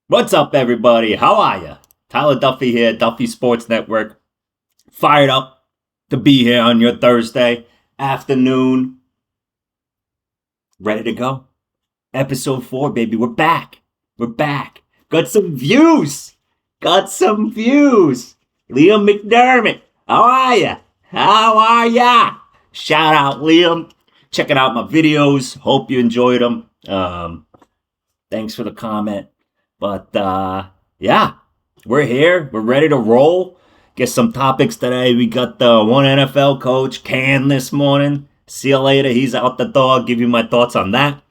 What's up, everybody? How are ya? Tyler Duffy here, Duffy Sports Network. Fired up to be here on your Thursday afternoon. Ready to go. Episode 4, baby. We're back. We're back. Got some views. Got some views. Liam McDermott. How are ya? How are ya? Shout out, Liam. Checking out my videos. Hope you enjoyed them. Thanks for the comment. But yeah, we're here. We're ready to roll. Get some topics today. We got the one NFL coach, Can, this morning. See you later. He's out the door. I'll give you my thoughts on that.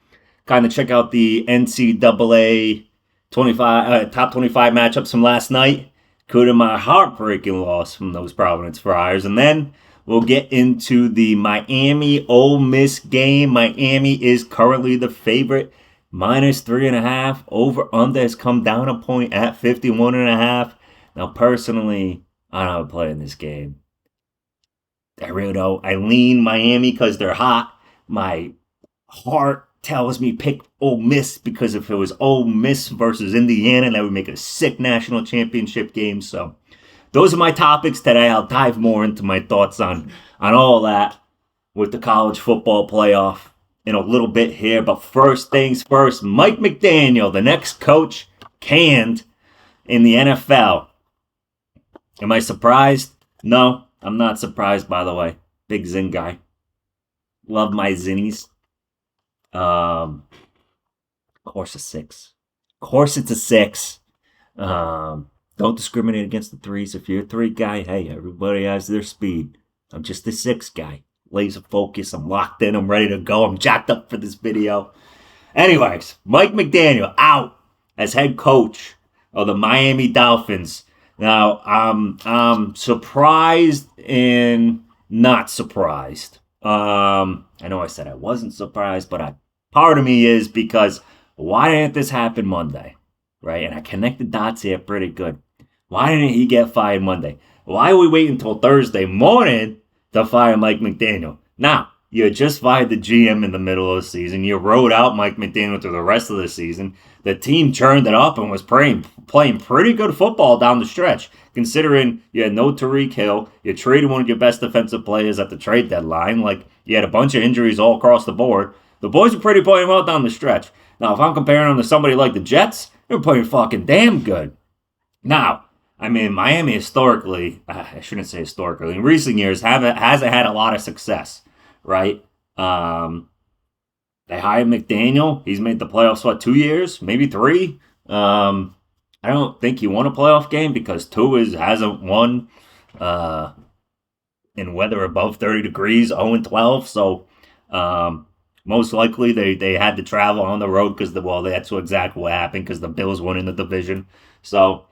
Kind of check out the NCAA 25 top 25 matchups from last night, including my heartbreaking loss from those Providence Friars. And then we'll get into the Miami Ole Miss game. Miami is currently the favorite. -3.5. Over under has come down a point at 51.5. Now, personally, I don't have a play in this game. I really don't. I lean Miami because they're hot. My heart tells me pick Ole Miss because if it was Ole Miss versus Indiana, that would make a sick national championship game. So those are my topics today. I'll dive more into my thoughts on all that with the college football playoff in a little bit here. But first things first, Mike McDaniel, the next coach, canned in the NFL. Am I surprised? No, I'm not surprised, by the way. Big Zin guy. Love my Zinnies. Of course a 6. Of course it's a 6. Don't discriminate against the 3s. If you're a 3 guy, hey, everybody has their speed. I'm just a 6 guy. Laser focus. I'm locked in. I'm ready to go. I'm jacked up for this video. Anyways, Mike McDaniel out as head coach of the Miami Dolphins. Now, I'm surprised and not surprised. I know I said I wasn't surprised, but part of me is because why didn't this happen Monday? Right? And I connected dots here pretty good. Why didn't he get fired Monday? Why are we waiting until Thursday morning to fire Mike McDaniel? Now, you had just fired the GM in the middle of the season. You rode out Mike McDaniel through the rest of the season. The team churned it up and was playing pretty good football down the stretch, considering you had no Tyreek Hill. You traded one of your best defensive players at the trade deadline. Like, you had a bunch of injuries all across the board. The boys were playing well down the stretch. Now, if I'm comparing them to somebody like the Jets, they're playing fucking damn good. Now, I mean, Miami historically, I shouldn't say historically, in recent years hasn't had a lot of success, right? They hired McDaniel. He's made the playoffs, 2 years? Maybe 3? I don't think he won a playoff game because hasn't won in weather above 30 degrees, 0-12. So most likely they had to travel on the road because, that's exactly what happened because the Bills won in the division. So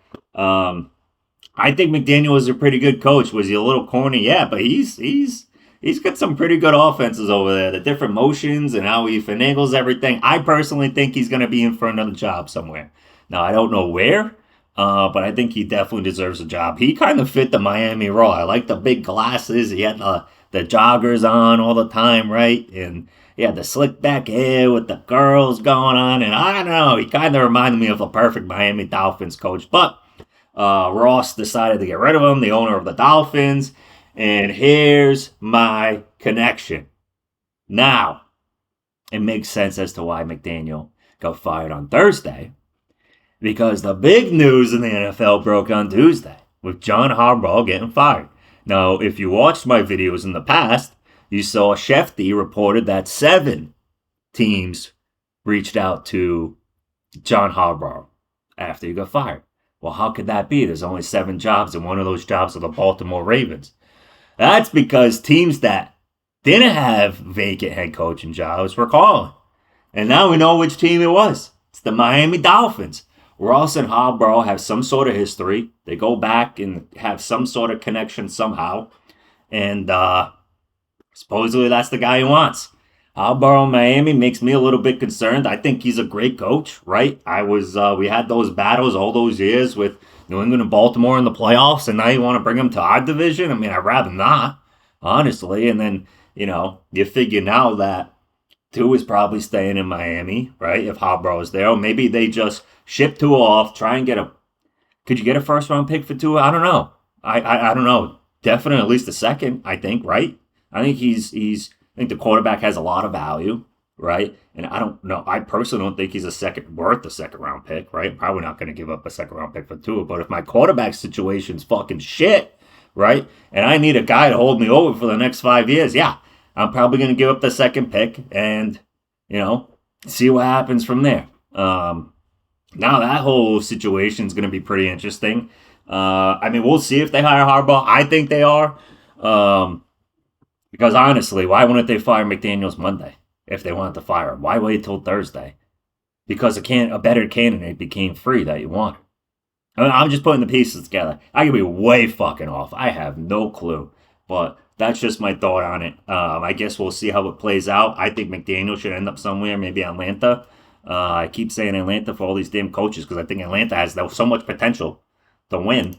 I think McDaniel is a pretty good coach. Was he a little corny? Yeah, but he's got some pretty good offenses over there. The different motions and how he finagles everything. I personally think he's going to be in for another job somewhere. Now, I don't know where, but I think he definitely deserves a job. He kind of fit the Miami role. I like the big glasses. He had the joggers on all the time, right? And he had the slick back hair with the girls going on. And I don't know. He kind of reminded me of a perfect Miami Dolphins coach. But Ross decided to get rid of him, the owner of the Dolphins. And here's my connection. Now, it makes sense as to why McDaniel got fired on Thursday. Because the big news in the NFL broke on Tuesday with John Harbaugh getting fired. Now, if you watched my videos in the past, you saw Shefty reported that 7 teams reached out to John Harbaugh after he got fired. Well, how could that be? There's only 7 jobs, and one of those jobs are the Baltimore Ravens. That's because teams that didn't have vacant head coaching jobs were calling. And now we know which team it was. It's the Miami Dolphins. Ross and Harbaugh have some sort of history. They go back and have some sort of connection somehow. And supposedly that's the guy he wants. Harbaugh in Miami makes me a little bit concerned. I think he's a great coach, right? We had those battles all those years with New England and Baltimore in the playoffs, and now you want to bring them to our division? I mean, I'd rather not, honestly. And then, you figure now that Tua is probably staying in Miami, right? If Harbaugh is there, or maybe they just ship Tua off, try and get a. Could you get a first round pick for Tua? I don't know. I don't know. Definitely at least a second. I think, right? I think he's. I think the quarterback has a lot of value, right? And I don't know. I personally don't think he's worth a second round pick, right? Probably not going to give up a second round pick for Tua. But if my quarterback situation's fucking shit, right? And I need a guy to hold me over for the next 5 years, yeah, I'm probably going to give up the second pick and, you know, see what happens from there. Now that whole situation is going to be pretty interesting. I mean, we'll see if they hire Harbaugh. I think they are. Because honestly, why wouldn't they fire McDaniels Monday if they wanted to fire him? Why wait till Thursday? Because a better candidate became free that you want. I mean, I'm just putting the pieces together. I could be way fucking off. I have no clue. But that's just my thought on it. I guess we'll see how it plays out. I think McDaniel should end up somewhere, maybe Atlanta. I keep saying Atlanta for all these damn coaches because I think Atlanta has so much potential to win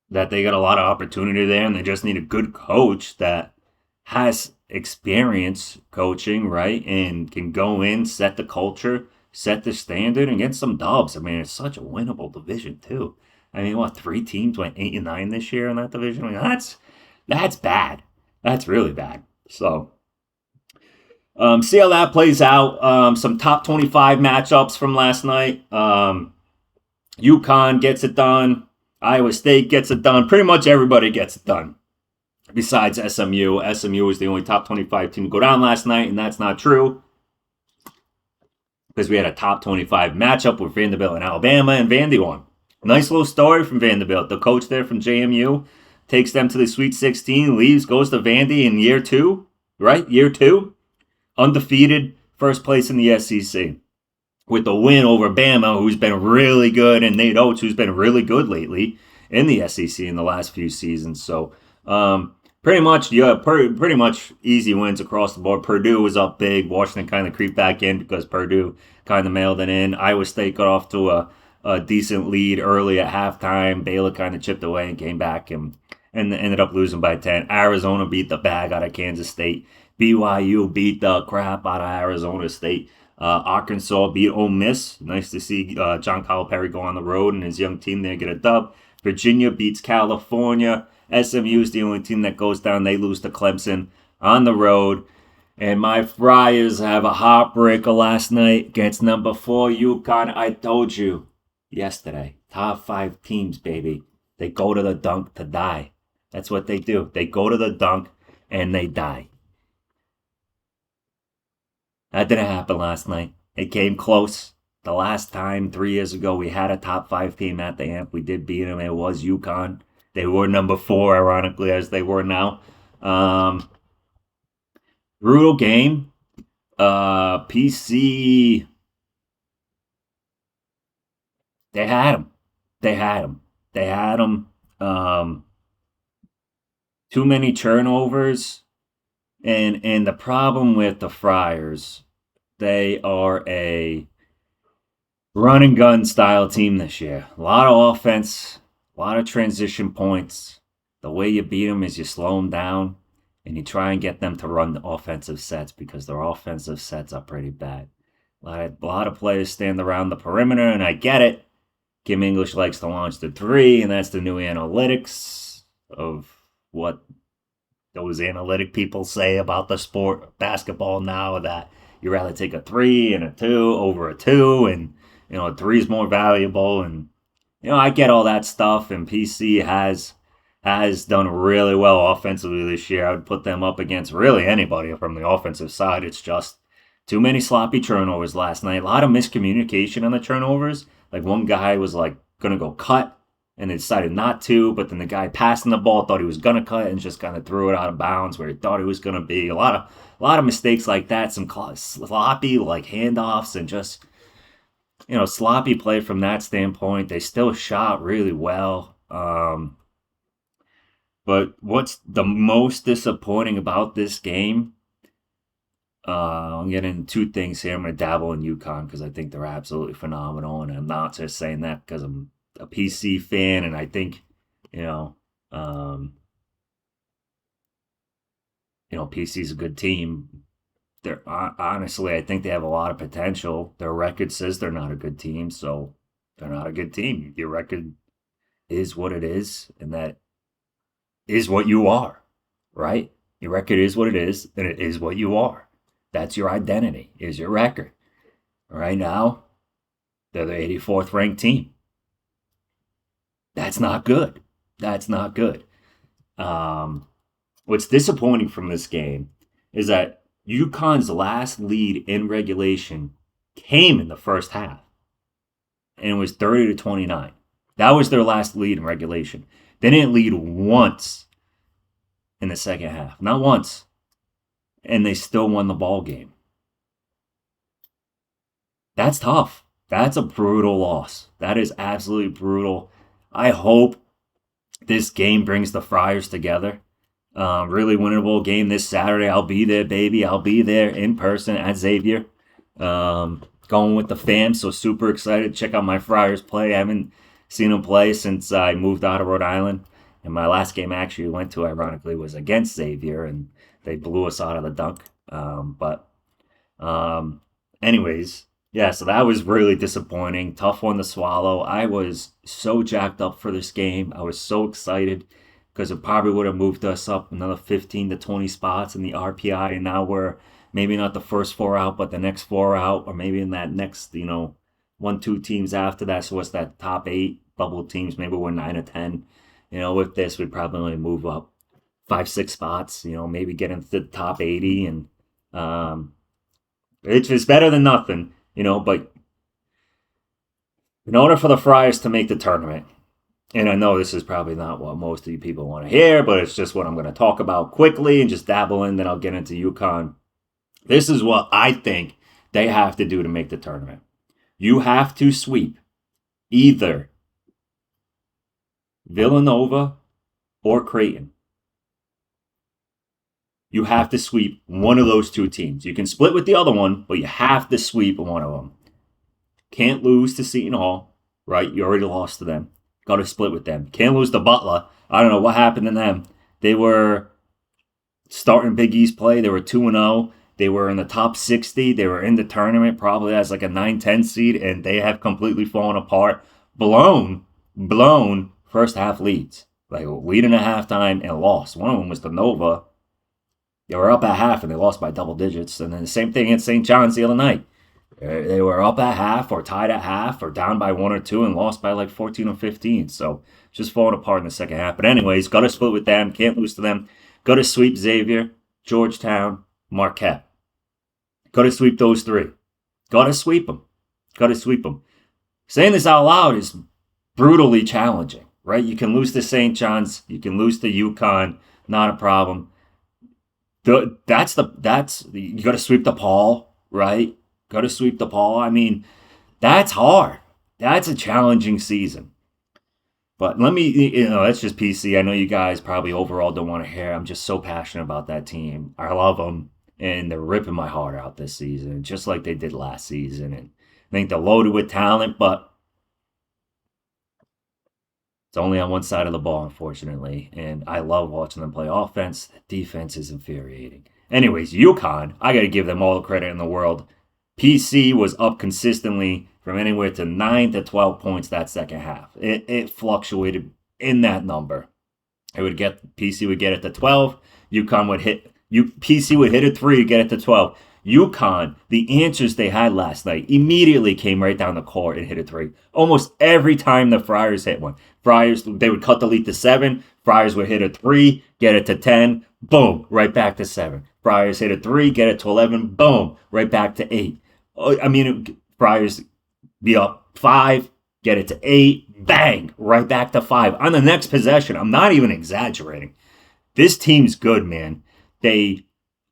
that they got a lot of opportunity there, and they just need a good coach that has experience coaching, right? And can go in, set the culture, set the standard, and get some dubs. I mean, it's such a winnable division, too. I mean, what, 3 teams went 8-9 this year in that division? I mean, that's bad. That's really bad. So, see how that plays out. Some top 25 matchups from last night. UConn gets it done. Iowa State gets it done. Pretty much everybody gets it done. Besides SMU. SMU was the only top 25 team to go down last night, and that's not true. Because we had a top 25 matchup with Vanderbilt and Alabama, and Vandy won. Nice little story from Vanderbilt. The coach there from JMU takes them to the Sweet 16, leaves, goes to Vandy in year 2, right? Year 2. Undefeated, first place in the SEC. With the win over Bama, who's been really good, and Nate Oates, who's been really good lately in the SEC in the last few seasons. So, pretty much easy wins across the board. Purdue was up big. Washington kind of creeped back in because Purdue kind of mailed it in. Iowa State got off to a decent lead early at halftime. Baylor kind of chipped away and came back and ended up losing by 10. Arizona beat the bag out of Kansas State. BYU beat the crap out of Arizona State. Arkansas beat Ole Miss. Nice to see John Calipari go on the road and his young team there get a dub. Virginia beats California. SMU is the only team that goes down. They lose to Clemson on the road. And my Friars have a heartbreaker last night against number 4 UConn. I told you yesterday. Top 5 teams, baby. They go to the dunk to die. That's what they do. They go to the dunk and they die. That didn't happen last night. It came close. The last time, 3 years ago, we had a top 5 team at the AMP. We did beat them. It was UConn. They were number 4, ironically, as they were now. Brutal game. PC. They had him. They had him. Too many turnovers. And the problem with the Friars, they are a run and gun style team this year. A lot of offense, a lot of transition points. The way you beat them is you slow them down and you try and get them to run the offensive sets because their offensive sets are pretty bad. A lot of players stand around the perimeter, and I get it. Kim English likes to launch the 3, and that's the new analytics of what those analytic people say about the sport basketball now, that you rather take a 3 and a 2 over a 2, and a 3 is more valuable. And I get all that stuff, and PC has done really well offensively this year. I would put them up against really anybody from the offensive side. It's just too many sloppy turnovers last night. A lot of miscommunication on the turnovers. Like, one guy was like gonna go cut and they decided not to, but then the guy passing the ball thought he was gonna cut and just kind of threw it out of bounds where he thought he was gonna be. A lot of mistakes like that. Some sloppy like handoffs and just sloppy play from that standpoint. They still shot really well. But what's the most disappointing about this game? I'm getting 2 things here. I'm going to dabble in UConn because I think they're absolutely phenomenal, and I'm not just saying that because I'm a PC fan, and I think, PC's a good team. They're honestly, I think they have a lot of potential. Their record says they're not a good team, so they're not a good team. Your record is what it is, and that is what you are, right? Your record is what it is, and it is what you are. That's your identity, is your record. Right now, they're the 84th ranked team. That's not good. That's not good. What's disappointing from this game is that UConn's last lead in regulation came in the first half, and it was 30-29. That was their last lead in regulation. They didn't lead once in the second half, not once, and they still won the ball game. That's tough. That's a brutal loss. That is absolutely brutal. I hope this game brings the Friars together. Really winnable game this Saturday. I'll be there, baby. I'll be there in person at Xavier. Going with the fam, so super excited to check out my Friars play. I haven't seen them play since I moved out of Rhode Island. And my last game I actually went to, ironically, was against Xavier, and they blew us out of the dunk. Anyways, yeah, so that was really disappointing. Tough one to swallow. I was so jacked up for this game. I was so excited because it probably would have moved us up another 15 to 20 spots in the RPI, and now we're maybe not the first four out, but the next four out, or maybe in that next, 1-2 teams after that. So what's that, top 8 bubble teams? Maybe we're 9 or 10. With this, we'd probably only move up 5-6 spots, maybe get into the top 80, and it's better than nothing, but in order for the Friars to make the tournament, and I know this is probably not what most of you people want to hear, but it's just what I'm going to talk about quickly and just dabble in, then I'll get into UConn. This is what I think they have to do to make the tournament. You have to sweep either Villanova or Creighton. You have to sweep one of those two teams. You can split with the other one, but you have to sweep one of them. Can't lose to Seton Hall, right? You already lost to them. Got to split with them. Can't lose to Butler. I don't know what happened to them. They were starting Big East play. They were 2-0. They were in the top 60. They were in the tournament probably as like a 9-10 seed, and they have completely fallen apart. Blown first half leads. Like leading at halftime and lost. One of them was the Nova. They were up at half and they lost by double digits. And then the same thing at St. John's the other night. They were up at half or tied at half or down by 1 or 2 and lost by like 14 or 15. So just falling apart in the second half. But anyways, got to split with them. Can't lose to them. Got to sweep Xavier, Georgetown, Marquette. Got to sweep those three. Got to sweep them. Got to sweep them. Saying this out loud is brutally challenging, right? You can lose to St. John's. You can lose to UConn. Not a problem. You got to sweep DePaul, right? Got to sweep DePaul. I mean, that's hard. That's a challenging season. But let me, that's just PC. I know you guys probably overall don't want to hear. I'm just so passionate about that team. I love them, and they're ripping my heart out this season, just like they did last season. And I think they're loaded with talent, but it's only on one side of the ball, unfortunately. And I love watching them play offense. The defense is infuriating. Anyways, UConn, I got to give them all the credit in the world. PC was up consistently from anywhere to 9 to 12 points that second half. It fluctuated in that number. PC would get it to 12. PC would hit a 3 to get it to 12. UConn, the answers they had last night immediately came right down the court and hit a 3. Almost every time the Friars hit one. They would cut the lead to 7. Friars would hit a 3, get it to 10. Boom, right back to 7. Friars hit a 3, get it to 11. Boom, right back to 8. Friars be up 5, get it to 8. Bang, right back to 5. On the next possession, I'm not even exaggerating. This team's good, man. They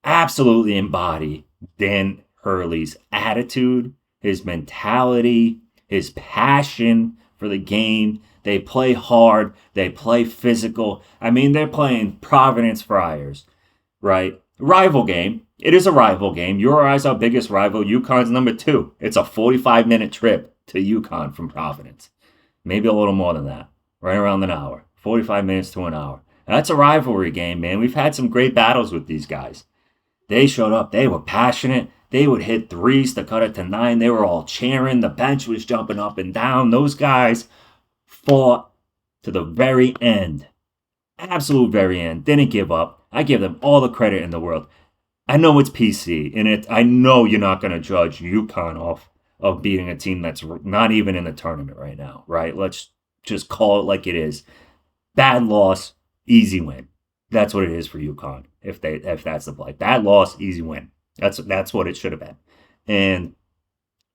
absolutely embody Dan Hurley's attitude, his mentality, his passion for the game. They play hard. They play physical. They're playing Providence Friars, right? Rival game. It is a rival game. URI's our biggest rival. UConn's number 2. It's a 45-minute trip to UConn from Providence. Maybe a little more than that. Right around an hour. 45 minutes to an hour. That's a rivalry game, man. We've had some great battles with these guys. They showed up. They were passionate. They would hit threes to cut it to 9. They were all cheering. The bench was jumping up and down. Those guys fought to the very end. Absolute very end. Didn't give up. I give them all the credit in the world. I know it's PC, and I know you're not going to judge UConn off of beating a team that's not even in the tournament right now, right? Let's just call it like it is. Bad loss, easy win. That's what it is for UConn. If that's the play, bad loss, easy win. That's what it should have been. And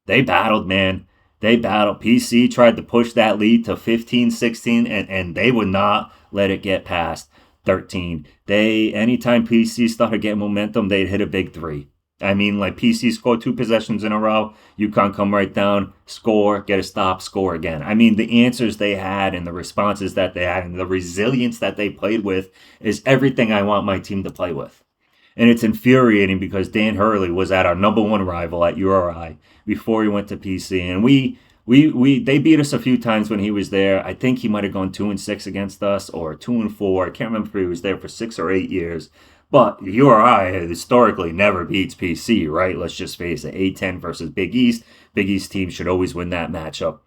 they battled, man. They battled. PC tried to push that lead to 15, 16, and they would not let it get past 13. Anytime PC started getting momentum, they'd hit a big three. I mean, like PC scored 2 possessions in a row. UConn come right down, score, get a stop, score again. I mean, the answers they had and the responses that they had and the resilience that they played with is everything I want my team to play with. And it's infuriating because Dan Hurley was at our number 1 rival at URI before he went to PC. And they beat us a few times when he was there. I think he might have gone 2-6 against us or 2-4. I can't remember if he was there for 6 or 8 years. But URI historically never beats PC, right? Let's just face it. A-10 versus Big East. Big East team should always win that matchup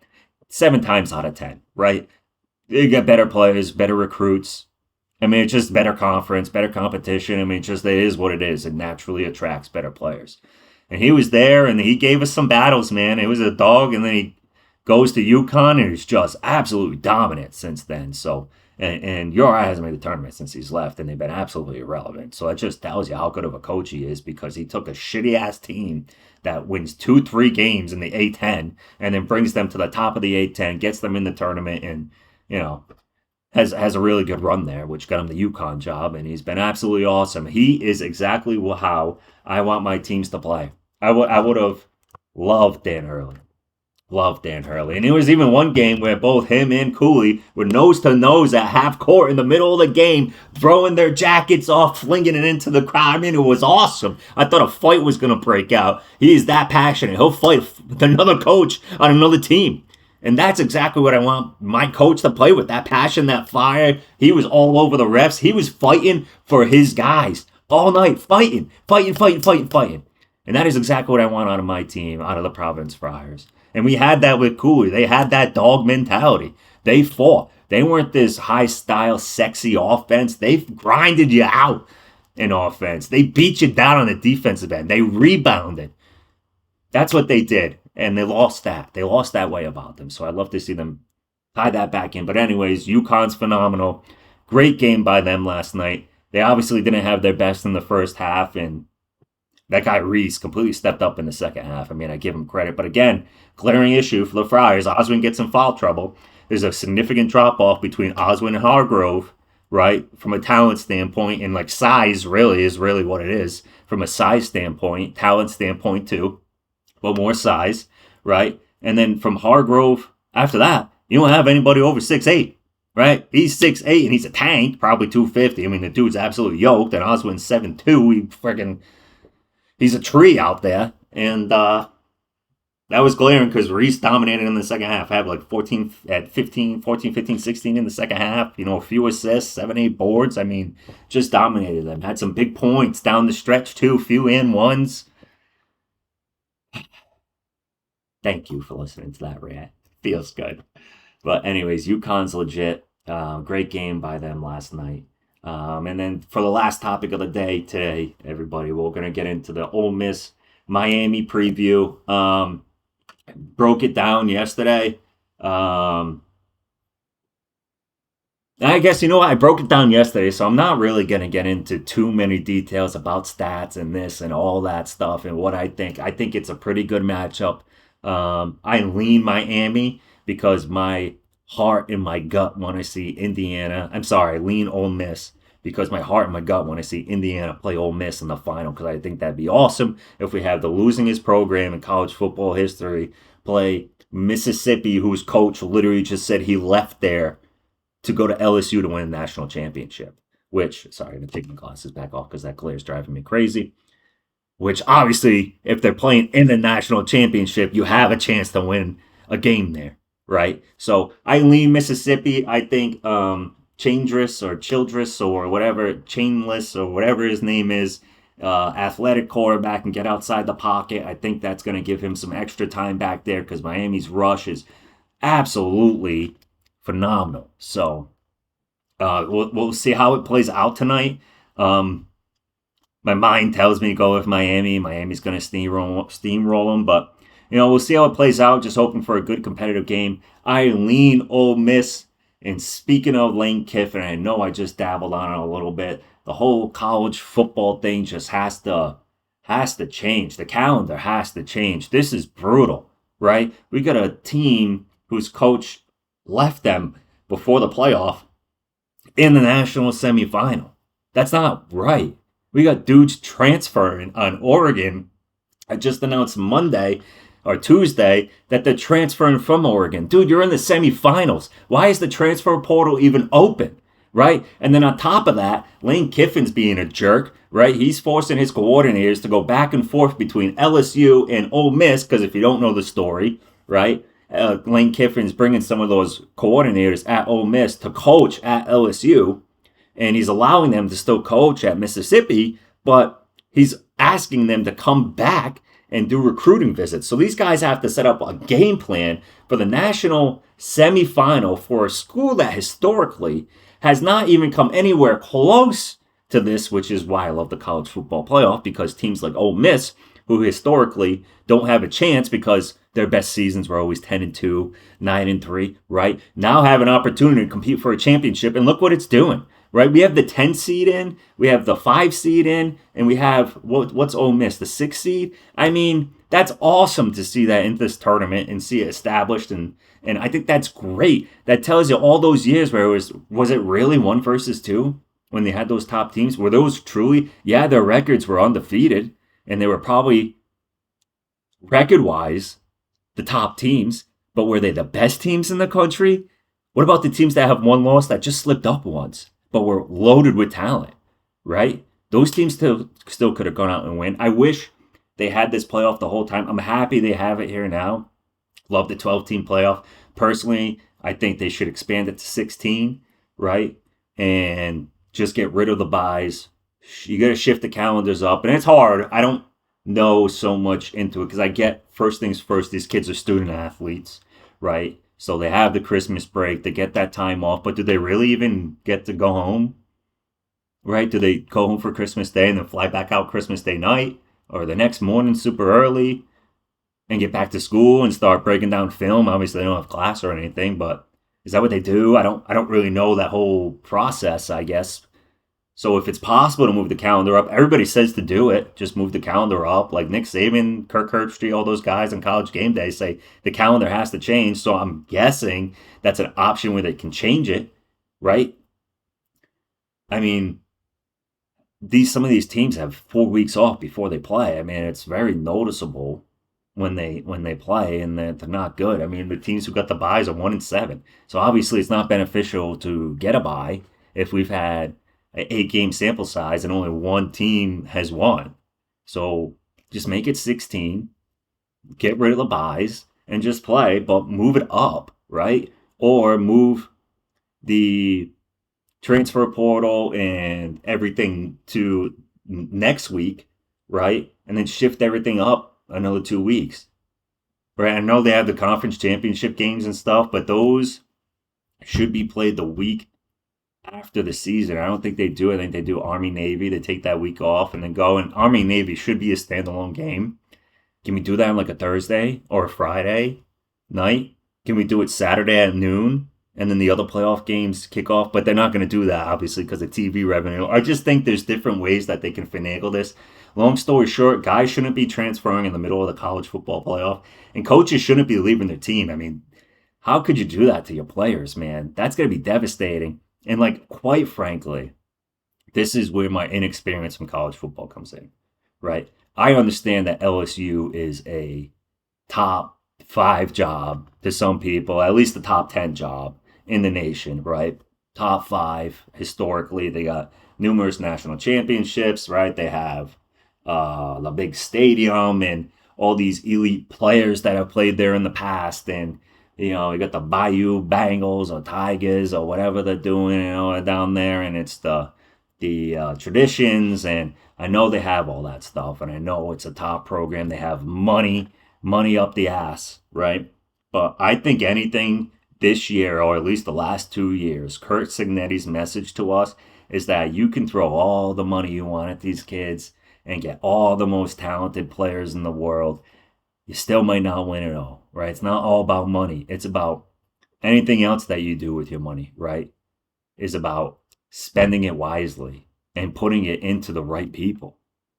7 times out of 10, right? They get better players, better recruits. I mean, it's just better conference, better competition. I mean, it is what it is. It naturally attracts better players. And he was there, and he gave us some battles, man. It was a dog, and then he goes to UConn, and he's just absolutely dominant since then. So, and URI hasn't made the tournament since he's left, and they've been absolutely irrelevant. So that just tells you how good of a coach he is, because he took a shitty-ass team that wins 2-3 games in the A-10 and then brings them to the top of the A-10, gets them in the tournament, and, has a really good run there, which got him the UConn job, and he's been absolutely awesome. He is exactly how I want my teams to play. I would have loved Dan Hurley. Loved Dan Hurley. And there was even one game where both him and Cooley were nose to nose at half court in the middle of the game, throwing their jackets off, flinging it into the crowd. I mean, it was awesome. I thought a fight was going to break out. He is that passionate. He'll fight with another coach on another team. And that's exactly what I want my coach to play with, that passion, that fire. He was all over the refs. He was fighting for his guys all night, fighting. And that is exactly what I want out of my team, out of the Providence Friars. And we had that with Cooley. They had that dog mentality. They fought. They weren't this high-style, sexy offense. They grinded you out in offense. They beat you down on the defensive end. They rebounded. That's what they did. And they lost that. They lost that way about them. So I'd love to see them tie that back in. But anyways, UConn's phenomenal. Great game by them last night. They obviously didn't have their best in the first half, and that guy Reese completely stepped up in the second half. I mean, I give him credit. But again, glaring issue for the Friars. Oswin gets in foul trouble. There's a significant drop-off between Oswin and Hargrove, right? From a talent standpoint, and like size really is what it is. From a size standpoint, talent standpoint too. But more size, right? And then from Hargrove, after that, you don't have anybody over 6'8", right? He's 6'8", and he's a tank, probably 250. I mean, the dude's absolutely yoked, and Oswin's 7'2". He's a tree out there. And that was glaring because Reese dominated in the second half. Had like 14, 15, 16 in the second half. A few assists, 7, 8 boards. I mean, just dominated them. Had some big points down the stretch too, few and ones. Thank you for listening to that rant. Feels good. But anyways, UConn's legit. Great game by them last night. And then for the last topic of the day today, everybody, we're going to get into the Ole Miss Miami preview. Broke it down yesterday. I guess, I broke it down yesterday, so I'm not really going to get into too many details about stats and this and all that stuff and what I think. I think it's a pretty good matchup. I lean Miami because my heart and my gut want to see Indiana. I'm sorry, I lean Ole Miss because my heart and my gut want to see Indiana play Ole Miss in the final, because I think that'd be awesome if we have the losingest program in college football history play Mississippi, whose coach literally just said he left there to go to LSU to win a national championship. Which, sorry, I'm going to take my glasses back off because that glare is driving me crazy. Which, obviously, if they're playing in the national championship, you have a chance to win a game there, right? So, I lean Mississippi. I think Chaindress or Childress or whatever, Chainless or whatever his name is, athletic quarterback and get outside the pocket. I think that's going to give him some extra time back there because Miami's rush is absolutely phenomenal. So we'll see how it plays out tonight. My mind tells me to go with Miami. Miami's going to steamroll them, but we'll see how it plays out. Just hoping for a good competitive game. I lean Ole Miss. And speaking of Lane Kiffin, I know I just dabbled on it a little bit. The whole college football thing just has to change. The calendar has to change. This is brutal, right? We got a team whose coach left them before the playoff in the national semifinal. That's not right. We got dudes transferring on Oregon. I just announced Monday or Tuesday that they're transferring from Oregon. Dude, you're in the semifinals. Why is the transfer portal even open? Right? And then on top of that, Lane Kiffin's being a jerk, right? He's forcing his coordinators to go back and forth between LSU and Ole Miss, because if you don't know the story, right, Lane Kiffin's bringing some of those coordinators at Ole Miss to coach at LSU, and he's allowing them to still coach at Mississippi, but he's asking them to come back and do recruiting visits. So these guys have to set up a game plan for the national semifinal for a school that historically has not even come anywhere close to this, which is why I love the college football playoff, because teams like Ole Miss, who historically don't have a chance because their best seasons were always 10-2, 9-3, right? Now have an opportunity to compete for a championship, and look what it's doing. Right, we have the 10 seed in, we have the 5 seed in, and we have what's Ole Miss, the 6 seed. I mean, that's awesome to see that in this tournament and see it established, and I think that's great. That tells you all those years where it was it really 1 versus 2 when they had those top teams? Were those truly? Yeah, their records were undefeated, and they were probably record-wise the top teams, but were they the best teams in the country? What about the teams that have 1 loss that just slipped up once, but we're loaded with talent, right? Those teams still could have gone out and win. I wish they had this playoff the whole time. I'm happy they have it here now. Love the 12-team playoff. Personally, I think they should expand it to 16, right? And just get rid of the buys. You got to shift the calendars up. And it's hard. I don't know so much into it because I get, first things first, these kids are student athletes, right? So they have the Christmas break, they get that time off, but do they really even get to go home? Right? Do they go home for Christmas Day and then fly back out Christmas Day night or the next morning super early and get back to school and start breaking down film? Obviously they don't have class or anything, but is that what they do? I don't really know that whole process, I guess. So if it's possible to move the calendar up, everybody says to do it. Just move the calendar up. Like Nick Saban, Kirk Herbstreit, all those guys on College Game Day say the calendar has to change. So I'm guessing that's an option where they can change it, right? I mean, some of these teams have 4 weeks off before they play. I mean, it's very noticeable when they play, and they're not good. I mean, the teams who got the buys are 1-7. So obviously, it's not beneficial to get a bye if we've had an 8-game sample size and only 1 team has won. So just make it 16, get rid of the buys, and just play, but move it up, right? Or move the transfer portal and everything to next week, right? And then shift everything up another 2 weeks, right? I know they have the conference championship games and stuff, but those should be played the week after the season. I don't think they do. I think they do Army-Navy. They take that week off and then go. And Army-Navy should be a standalone game. Can we do that on like a Thursday or a Friday night? Can we do it Saturday at noon? And then the other playoff games kick off? But they're not going to do that, obviously, because of TV revenue. I just think there's different ways that they can finagle this. Long story short, guys shouldn't be transferring in the middle of the college football playoff. And coaches shouldn't be leaving their team. I mean, how could you do that to your players, man? That's going to be devastating. And, like, quite frankly, this is where my inexperience from college football comes in, right? I understand that LSU is a top 5 job to some people, at least the top 10 job in the nation, right? Top 5 historically. They got numerous national championships, right? They have the big stadium and all these elite players that have played there in the past. And You got the Bayou Bengals or Tigers or whatever they're doing, down there, and it's the traditions, and I know they have all that stuff, and I know it's a top program. They have money up the ass, right? But I think anything this year, or at least the last 2 years, Kurt Cignetti's message to us is that you can throw all the money you want at these kids and get all the most talented players in the world. You still might not win it all, right? It's not all about money. It's about anything else that you do with your money, right? Is about spending it wisely and putting it into the right people.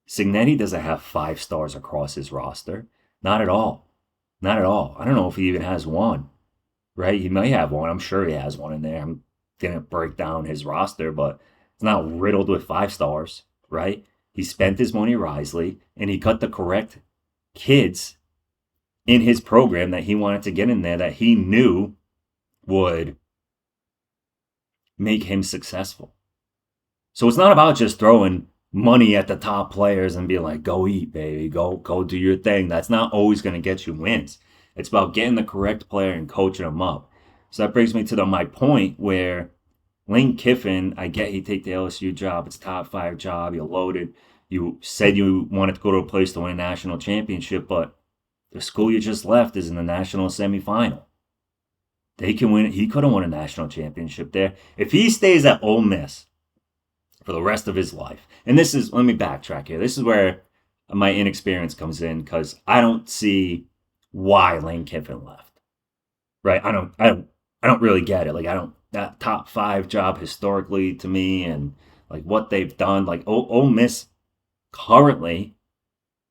Cignetti doesn't have 5 stars across his roster. Not at all. Not at all. I don't know if he even has one, right? He may have one. I'm sure he has one in there. I didn't break down his roster, but it's not riddled with 5 stars, right? He spent his money wisely, and he cut the correct kids in his program that he wanted to get in there that he knew would make him successful. So it's not about just throwing money at the top players and being like, go eat, baby, go do your thing. That's not always going to get you wins. It's about getting the correct player and coaching them up. So that brings me to my point where Lane Kiffin, I get he take the LSU job. It's a top 5 job. You're loaded. You said you wanted to go to a place to win a national championship, but the school you just left is in the national semifinal. They can win. He could have won a national championship there. If he stays at Ole Miss for the rest of his life, and this is, let me backtrack here. This is where my inexperience comes in, because I don't see why Lane Kiffin left. Right? I don't really get it. Like, that top 5 job historically to me, and like what they've done. Like, Ole Miss currently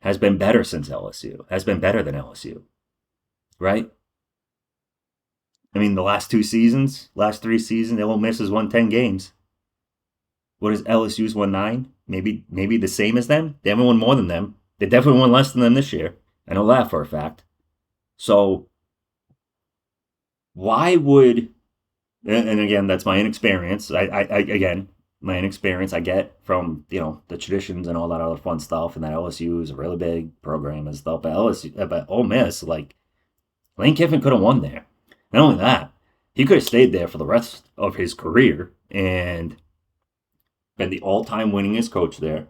has been better since LSU. Has been better than LSU. Right? I mean, the last 3 seasons, Ole Miss has won 10 games. What is LSU's won 9? Maybe the same as them. They haven't won more than them. They definitely won less than them this year. I know that for a fact. So why would, and again, that's my inexperience. My inexperience I get from, the traditions and all that other fun stuff, and that LSU is a really big program and stuff. But Ole Miss, like, Lane Kiffin could have won there. Not only that, he could have stayed there for the rest of his career and been the all-time winningest coach there.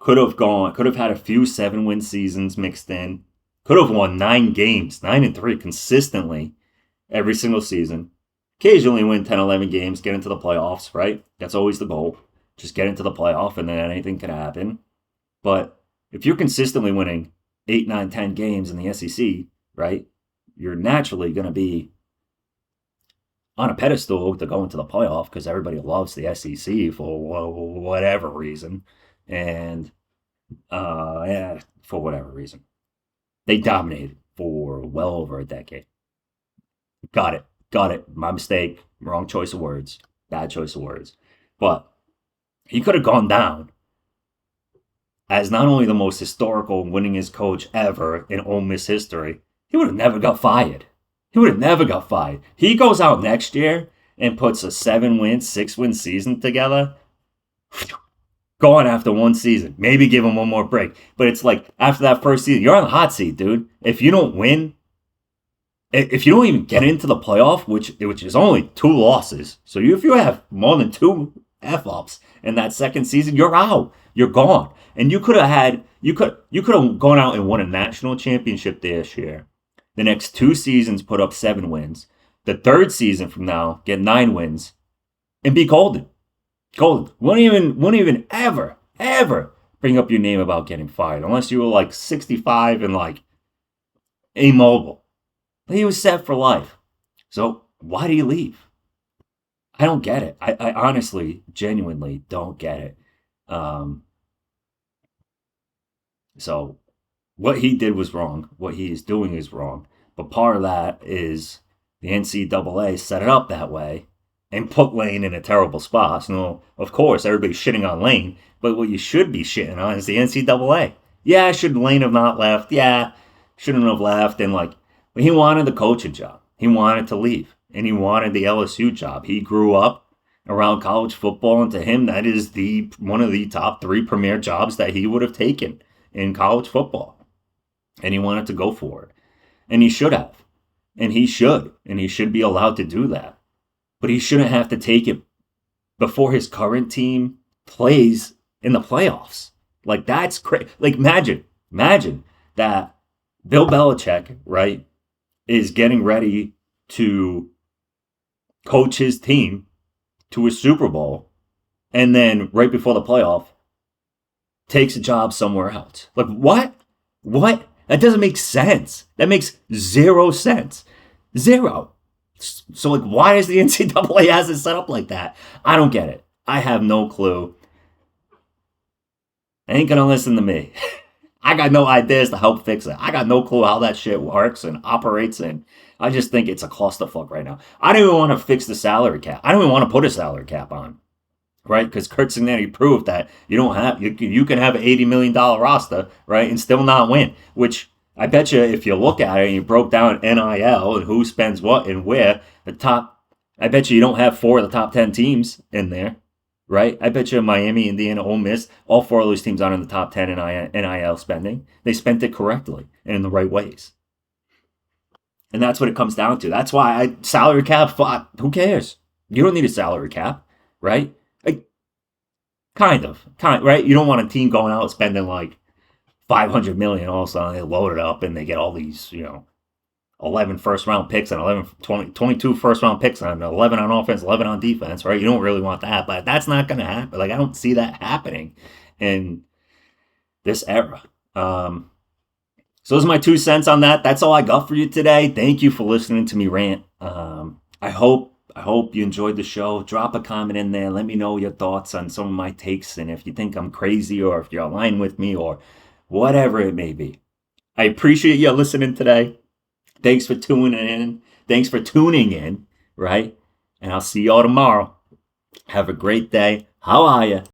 Could have had a few 7-win seasons mixed in. Could have won 9 games, 9-3 consistently every single season. Occasionally win 10, 11 games, get into the playoffs, right? That's always the goal. Just get into the playoff, and then anything can happen. But if you're consistently winning 8, 9, 10 games in the SEC, right, you're naturally going to be on a pedestal to go into the playoff, because everybody loves the SEC for whatever reason. And for whatever reason. They dominated for well over a decade. Got it. My mistake. Wrong choice of words. Bad choice of words. But he could have gone down as not only the most historical winningest coach ever in Ole Miss history, he would have never got fired. He goes out next year and puts a 7-win, 6-win season together. Gone after 1 season. Maybe give him one more break. But it's like, after that first season, you're on the hot seat, dude. If you don't win, if you don't even get into the playoff, which is only 2 losses, so if you have more than 2 F-ups in that second season, you're out. You're gone. And you could have gone out and won a national championship this year. The next 2 seasons, put up 7 wins. The 3rd season from now, get 9 wins, and be golden. Golden. Wouldn't even ever bring up your name about getting fired, unless you were like 65 and like immobile. But he was set for life. So why do you leave? I don't get it. I honestly, genuinely don't get it. So what he did was wrong. What he is doing is wrong. But part of that is the NCAA set it up that way and put Lane in a terrible spot. So, of course, everybody's shitting on Lane, but what you should be shitting on is the NCAA. Yeah, should Lane have not left? Yeah, shouldn't have left. And but he wanted the coaching job. He wanted to leave, and he wanted the LSU job. He grew up around college football, and to him, that is one of the top 3 premier jobs that he would have taken in college football. And he wanted to go for it. And he should have. And he should be allowed to do that. But he shouldn't have to take it before his current team plays in the playoffs. Like, that's crazy. Like, imagine that Bill Belichick, right, is getting ready to coach his team to a Super Bowl, and then right before the playoff, takes a job somewhere else. Like, what? What? That doesn't make sense. That makes zero sense. Zero. So, like, why is the NCAA has it set up like that? I don't get it. I have no clue. Ain't gonna listen to me. I got no ideas to help fix it. I got no clue how that shit works and operates, and I just think it's a clusterfuck right now. I don't even want to fix the salary cap. I don't even want to put a salary cap on, right? Because Kurt Cignani proved that you can have an $80 million roster, right, and still not win. Which I bet you, if you look at it and you broke down NIL and who spends what and where, I bet you don't have 4 of the top 10 teams in there. Right? I bet you Miami, Indiana, Ole Miss, all 4 of those teams aren't in the top 10 in NIL spending. They spent it correctly and in the right ways. And that's what it comes down to. That's why salary cap, who cares? You don't need a salary cap, right? Like, kind of, right? You don't want a team going out spending like $500 million all of a sudden. They load it up and they get all these, 11 first-round picks and 22 first-round picks and 11 on offense, 11 on defense, right? You don't really want that, but that's not going to happen. Like, I don't see that happening in this era. So those are my 2 cents on that. That's all I got for you today. Thank you for listening to me rant. I hope you enjoyed the show. Drop a comment in there. Let me know your thoughts on some of my takes and if you think I'm crazy or if you're aligned with me or whatever it may be. I appreciate you listening today. Thanks for tuning in. Right? And I'll see y'all tomorrow. Have a great day. How are you?